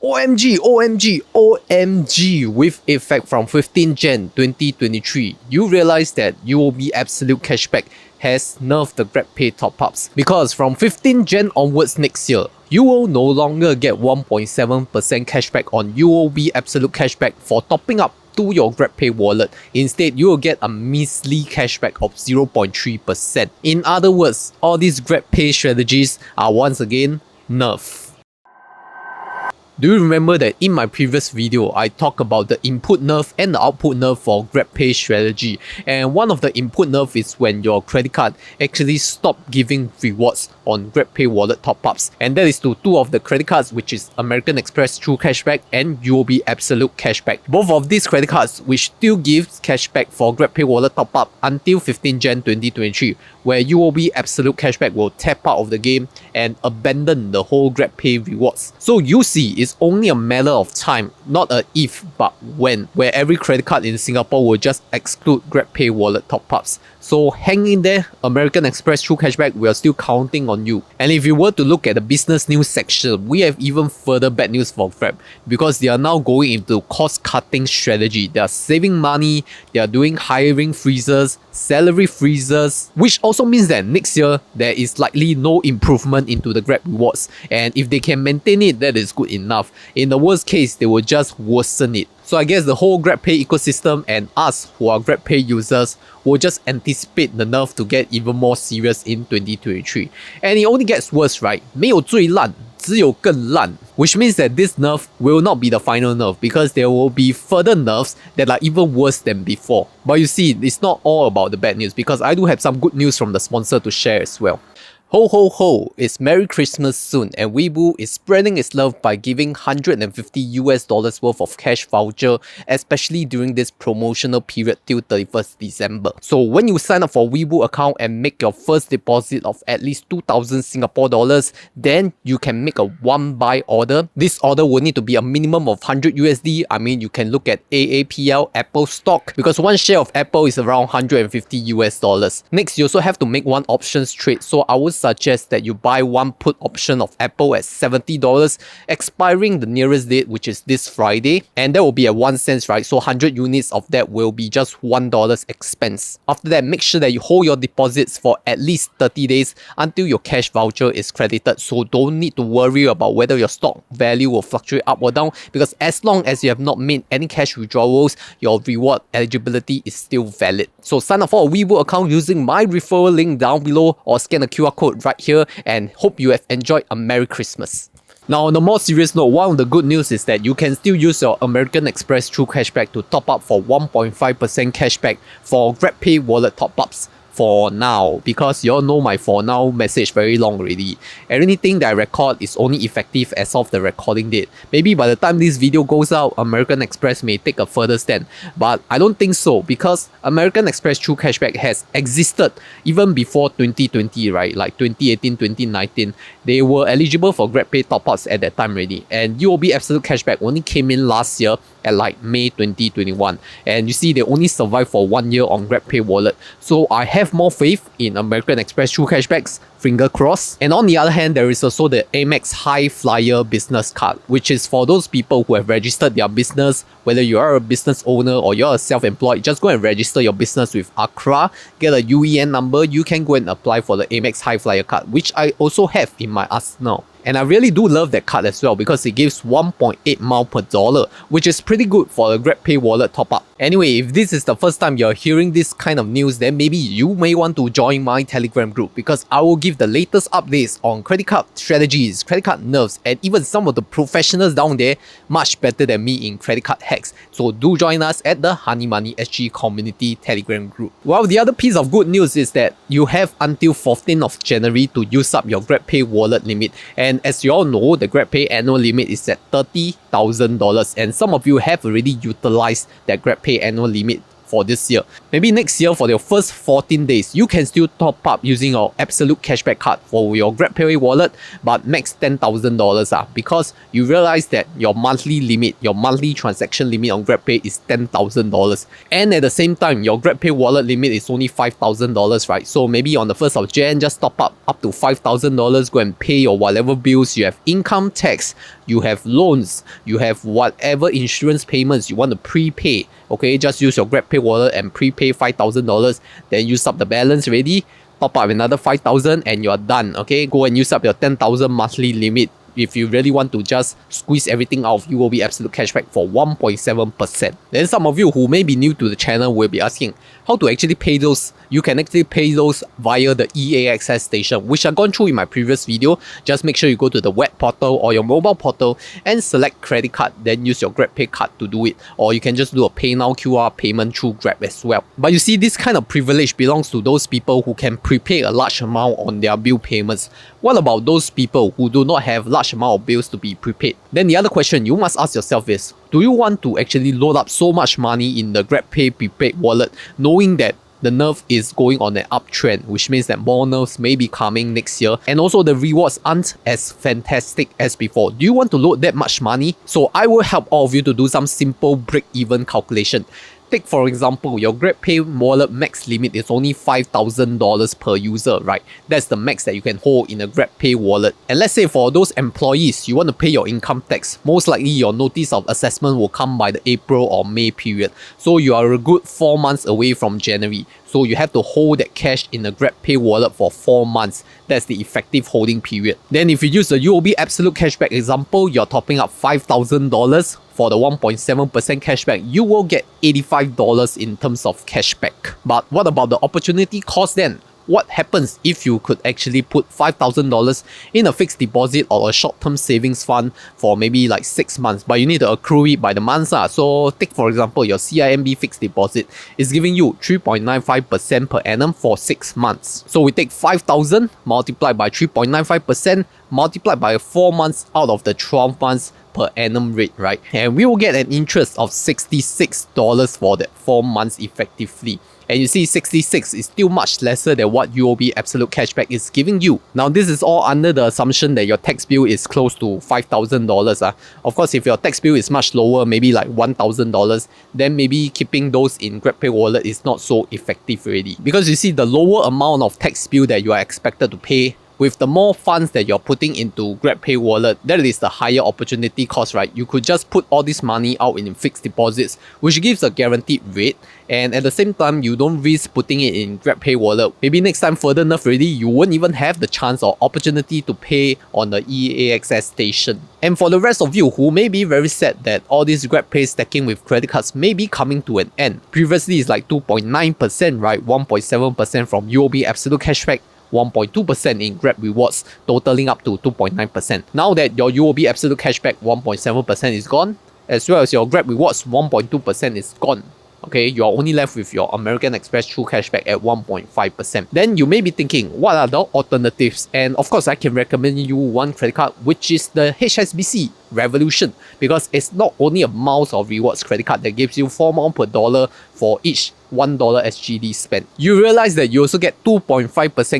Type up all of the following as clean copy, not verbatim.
OMG, OMG, OMG, with effect from 15 Jan 2023, you realize that UOB Absolute Cashback has nerfed the Grabpay top-ups because from 15 Jan onwards next year, you will no longer get 1.7% cashback on UOB Absolute Cashback for topping up to your Grabpay wallet. Instead, you will get a measly cashback of 0.3%. In other words, all these Grabpay strategies are once again nerfed. Do you remember that in my previous video, I talked about the input nerf and the output nerf for Grabpay strategy? And one of the input nerf is when your credit card actually stop giving rewards on Grabpay wallet top-ups. And that is to two of the credit cards, which is American Express True Cashback and UOB Absolute Cashback. Both of these credit cards which still gives cashback for Grabpay wallet top-up until 15 Jan 2023, where UOB Absolute Cashback will tap out of the game and abandon the whole Grabpay rewards. So you see, it's only a matter of time, not a if but when, where every credit card in Singapore will just exclude Grabpay wallet top-ups. So hang in there, American Express True Cashback, we are still counting on you. And if you were to look at the business news section, we have even further bad news for Grab, because they are now going into cost-cutting strategy. They are saving money, they are doing hiring freezes, salary freezes, which also means that next year there is likely no improvement into the Grab rewards. And if they can maintain it, that is good enough. In the worst case, they will just worsen it. So I guess the whole Grabpay ecosystem and us who are Grabpay users will just anticipate the nerf to get even more serious in 2023. And it only gets worse, right? 没有最烂，只有更烂. Which means that this nerf will not be the final nerf, because there will be further nerfs that are even worse than before. But you see, it's not all about the bad news, because I do have some good news from the sponsor to share as well. Ho ho ho, it's Merry Christmas soon, and Weibo is spreading its love by giving $150 worth of cash voucher, especially during this promotional period till 31st December. So when you sign up for Weibo account and make your first deposit of at least 2,000 Singapore dollars, then you can make a one buy order. This order will need to be a minimum of 100 USD. I mean, you can look at AAPL, Apple stock, because one share of Apple is around 150 US dollars. Next, you also have to make one options trade. So I would suggest that you buy one put option of Apple at $70, expiring the nearest date, which is this Friday, and that will be at 1 cent, right? So 100 units of that will be just $1 expense. After that, make sure that you hold your deposits for at least 30 days until your cash voucher is credited. So don't need to worry about whether your stock value will fluctuate up or down, because as long as you have not made any cash withdrawals, your reward eligibility is still valid. So sign up for a Weibo account using my referral link down below, or scan the QR code right here, and hope you have enjoyed a Merry Christmas. Now, on a more serious note, one of the good news is that you can still use your American Express True Cashback to top up for 1.5% cashback for Grabpay wallet top-ups. For now, because you all know my for now message very long already. Anything that I record is only effective as of the recording date. Maybe by the time this video goes out, American Express may take a further stand, but I don't think so, because American Express True Cashback has existed even before 2020, right? Like 2018, 2019, they were eligible for Grabpay top-ups at that time already, and UOB Absolute Cashback only came in last year at like May 2021, and you see they only survived for 1 year on Grabpay wallet. So I have more faith in American Express True Cashbacks, finger crossed. And on the other hand, there is also the Amex High Flyer business card, which is for those people who have registered their business. Whether you are a business owner or you're a self-employed, just go and register your business with Accra, get a UEN number, you can go and apply for the Amex High Flyer card, which I also have in my arsenal. And I really do love that card as well, because it gives 1.8 mile per dollar, which is pretty good for a Grabpay wallet top-up. Anyway, if this is the first time you're hearing this kind of news, then maybe you may want to join my Telegram group, because I will give the latest updates on credit card strategies, credit card nerfs, and even some of the professionals down there much better than me in credit card hacks. So do join us at the Honey Money SG community Telegram group. Well, the other piece of good news is that you have until 14th of January to use up your Grabpay wallet limit. And as you all know, the Grabpay annual limit is at $30,000, and some of you have already utilized that Grabpay annual limit for this year. Maybe next year for your first 14 days, you can still top up using your absolute cashback card for your Grabpay wallet, but max $10,000 because you realize that your monthly limit, your monthly transaction limit on Grabpay is $10,000. And at the same time, your Grabpay wallet limit is only $5,000, right? So maybe on the 1st of Jan, just top up to $5,000, go and pay your whatever bills. You have income tax, you have loans, you have whatever insurance payments you want to prepay. Okay, just use your Grabpay wallet and prepay $5,000, then use up the balance already, top up another $5,000 and you're done. Okay, go and use up your $10,000 monthly limit if you really want to just squeeze everything out of UOB Absolute Cashback for 1.7%. Then some of you who may be new to the channel will be asking how to actually pay those. You can actually pay those via the EAXS station, which I've gone through in my previous video. Just make sure you go to the web portal or your mobile portal and select credit card, then use your Grabpay card to do it. Or you can just do a Pay Now QR payment through Grab as well. But you see, this kind of privilege belongs to those people who can prepay a large amount on their bill payments. What about those people who do not have large amount of bills to be prepaid? Then the other question you must ask yourself is, do you want to actually load up so much money in the Grabpay prepaid wallet, knowing that the NERF is going on an uptrend, which means that more NERFs may be coming next year, and also the rewards aren't as fantastic as before? Do you want to load that much money? So I will help all of you to do some simple break-even calculation. Take for example, your Grabpay wallet max limit is only $5,000 per user, right? That's the max that you can hold in a Grabpay wallet. And let's say for those employees, you want to pay your income tax. Most likely your notice of assessment will come by the April or May period. So you are a good 4 months away from January. So you have to hold that cash in a Grabpay wallet for 4 months. That's the effective holding period. Then if you use the UOB Absolute Cashback example, you're topping up $5,000 for the 1.7% cashback, you will get $85 in terms of cashback. But what about the opportunity cost then? What happens if you could actually put $5,000 in a fixed deposit or a short-term savings fund for maybe like 6 months, but you need to accrue it by the months? So take for example, your CIMB fixed deposit is giving you 3.95% per annum for 6 months. So we take 5,000 multiplied by 3.95% multiplied by 4 months out of the 12 months per annum rate, right? And we will get an interest of $66 for that 4 months effectively. And you see, 66 is still much lesser than what UOB Absolute Cashback is giving you. Now, this is all under the assumption that your tax bill is close to $5,000. Of course, if your tax bill is much lower, maybe like $1,000, then maybe keeping those in Grabpay wallet is not so effective already. Because you see, the lower amount of tax bill that you are expected to pay, with the more funds that you're putting into Grabpay wallet, that is the higher opportunity cost, right? You could just put all this money out in fixed deposits, which gives a guaranteed rate, and at the same time, you don't risk putting it in Grabpay wallet. Maybe next time further NERF already, you won't even have the chance or opportunity to pay on the EAXS station. And for the rest of you who may be very sad that all this Grabpay stacking with credit cards may be coming to an end. Previously, it's like 2.9%, right? 1.7% from UOB Absolute Cashback, 1.2% in Grab Rewards, totaling up to 2.9%. Now that your UOB Absolute Cashback 1.7% is gone, as well as your Grab Rewards 1.2% is gone, okay, you're only left with your American Express True Cashback at 1.5%. Then you may be thinking, what are the alternatives? And of course, I can recommend you one credit card, which is the HSBC Revolution, because it's not only a miles or rewards credit card that gives you 4 miles per dollar for each $1 SGD spent. You realize that you also get 2.5%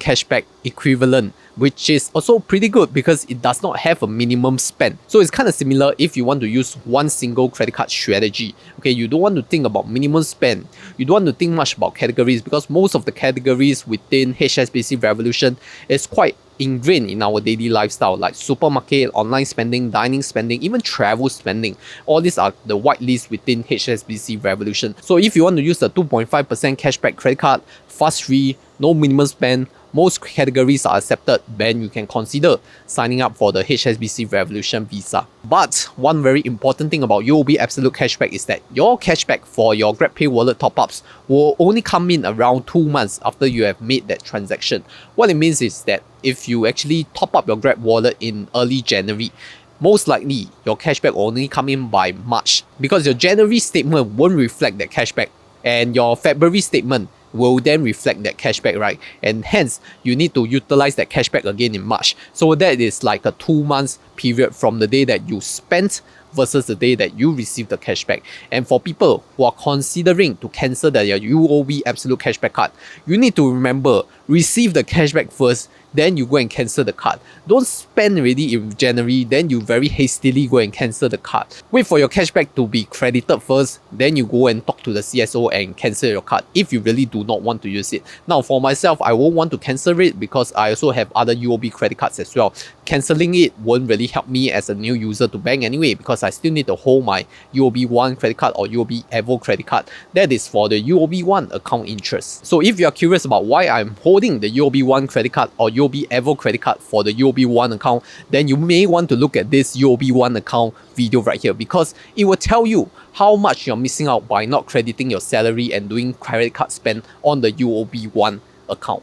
cashback equivalent, which is also pretty good because it does not have a minimum spend. So it's kind of similar if you want to use one single credit card strategy. Okay, you don't want to think about minimum spend. You don't want to think much about categories, because most of the categories within HSBC Revolution is quite ingrained in our daily lifestyle, like supermarket, online spending, dining spending, even travel spending. All these are the whitelist within HSBC Revolution. So if you want to use the 2.5% cashback credit card, fast free, no minimum spend, most categories are accepted, then you can consider signing up for the HSBC Revolution Visa. But one very important thing about UOB Absolute Cashback is that your cashback for your Grabpay wallet top-ups will only come in around 2 months after you have made that transaction. What it means is that if you actually top up your Grab wallet in early January, most likely your cashback will only come in by March, because your January statement won't reflect that cashback, and your February statement will then reflect that cashback, right? And hence, you need to utilize that cashback again in March. So that is like a 2 months period from the day that you spent versus the day that you receive the cashback. And for people who are considering to cancel their UOB Absolute Cashback card, you need to remember, receive the cashback first, then you go and cancel the card. Don't spend already in January, then you very hastily go and cancel the card. Wait for your cashback to be credited first, then you go and talk to the CSO and cancel your card if you really do not want to use it. Now for myself, I won't want to cancel it because I also have other UOB credit cards as well. Cancelling it won't really help me as a new user to bank anyway, because I still need to hold my UOB 1 credit card or UOB Evo credit card. That is for the UOB 1 account interest. So if you are curious about why I'm holding the UOB 1 credit card or UOB Evo credit card for the UOB 1 account, then you may want to look at this UOB 1 account video right here, because it will tell you how much you're missing out by not crediting your salary and doing credit card spend on the UOB 1 account.